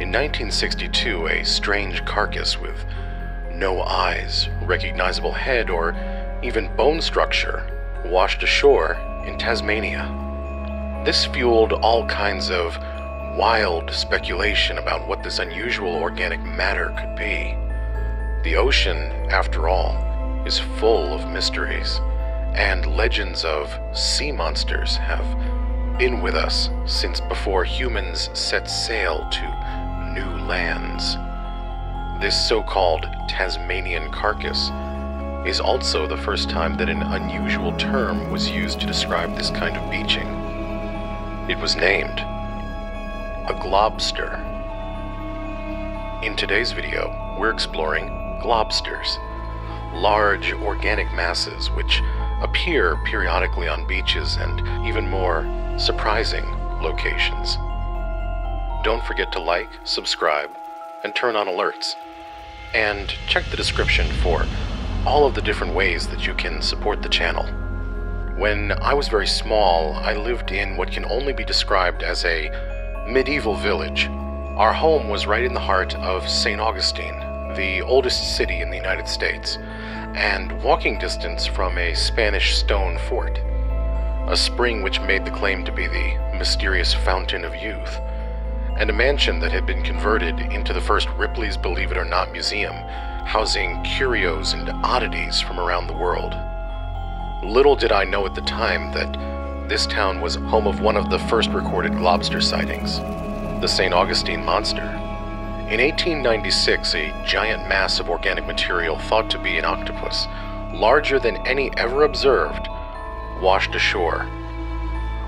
In 1962, a strange carcass with no eyes, recognizable head, or even bone structure washed ashore in Tasmania. This fueled all kinds of wild speculation about what this unusual organic matter could be. The ocean, after all, is full of mysteries, and legends of sea monsters have been with us since before humans set sail to new lands. This so-called Tasmanian carcass is also the first time that an unusual term was used to describe this kind of beaching. It was named a globster. In today's video, we're exploring globsters, large organic masses which appear periodically on beaches and even more surprising locations. Don't forget to like, subscribe, and turn on alerts. And check the description for all of the different ways that you can support the channel. When I was very small, I lived in what can only be described as a medieval village. Our home was right in the heart of St. Augustine, the oldest city in the United States, and walking distance from a Spanish stone fort, a spring which made the claim to be the mysterious fountain of youth, and a mansion that had been converted into the first Ripley's Believe It or Not museum, housing curios and oddities from around the world. Little did I know at the time that this town was home of one of the first recorded globster sightings, the St. Augustine monster. In 1896, a giant mass of organic material thought to be an octopus, larger than any ever observed, washed ashore.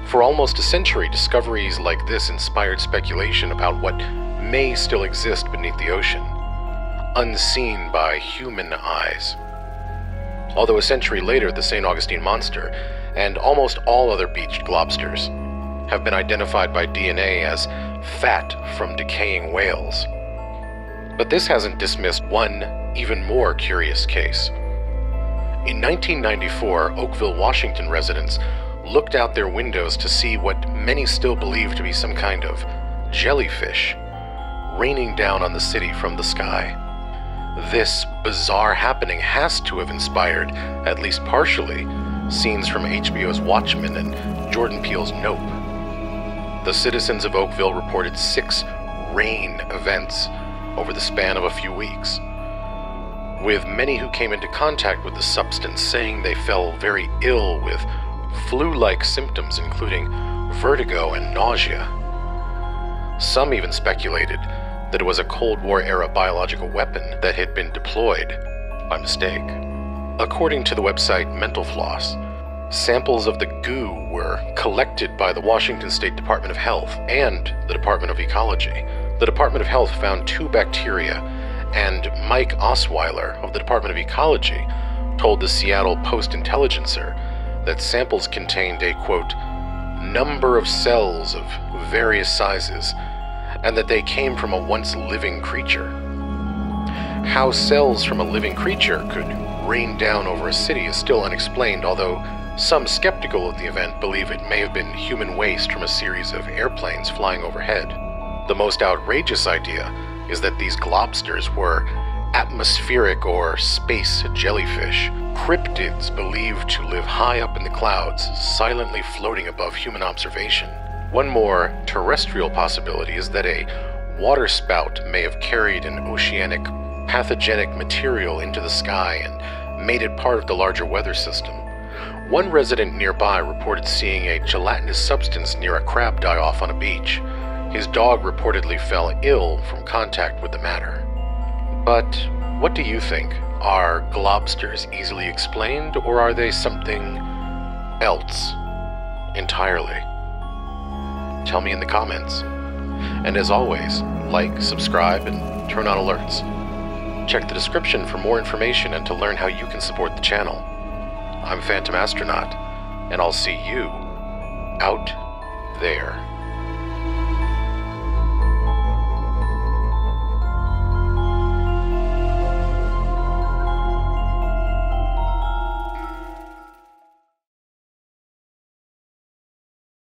For almost a century, discoveries like this inspired speculation about what may still exist beneath the ocean, unseen by human eyes. Although a century later, the St. Augustine monster and almost all other beached globsters have been identified by DNA as fat from decaying whales. But this hasn't dismissed one even more curious case. In 1994, Oakville, Washington residents looked out their windows to see what many still believe to be some kind of jellyfish raining down on the city from the sky. This bizarre happening has to have inspired, at least partially, scenes from HBO's Watchmen and Jordan Peele's Nope. The citizens of Oakville reported 6 rain events over the span of a few weeks, with many who came into contact with the substance saying they fell very ill with flu-like symptoms including vertigo and nausea. Some even speculated that it was a Cold War-era biological weapon that had been deployed by mistake. According to the website Mental Floss, samples of the goo were collected by the Washington State Department of Health and the Department of Ecology. The Department of Health found 2 bacteria, and Mike Osweiler of the Department of Ecology told the Seattle Post-Intelligencer that samples contained a, quote, number of cells of various sizes, and that they came from a once living creature. How cells from a living creature could rain down over a city is still unexplained, although some skeptical of the event believe it may have been human waste from a series of airplanes flying overhead. The most outrageous idea is that these globsters were atmospheric or space jellyfish, cryptids believed to live high up in the clouds, silently floating above human observation. One more terrestrial possibility is that a waterspout may have carried an oceanic pathogenic material into the sky and made it part of the larger weather system. One resident nearby reported seeing a gelatinous substance near a crab die-off on a beach. His dog reportedly fell ill from contact with the matter. But what do you think? Are globsters easily explained, or are they something else entirely? Tell me in the comments. And as always, like, subscribe, and turn on alerts. Check the description for more information and to learn how you can support the channel. I'm Phantom Astronaut, and I'll see you out there.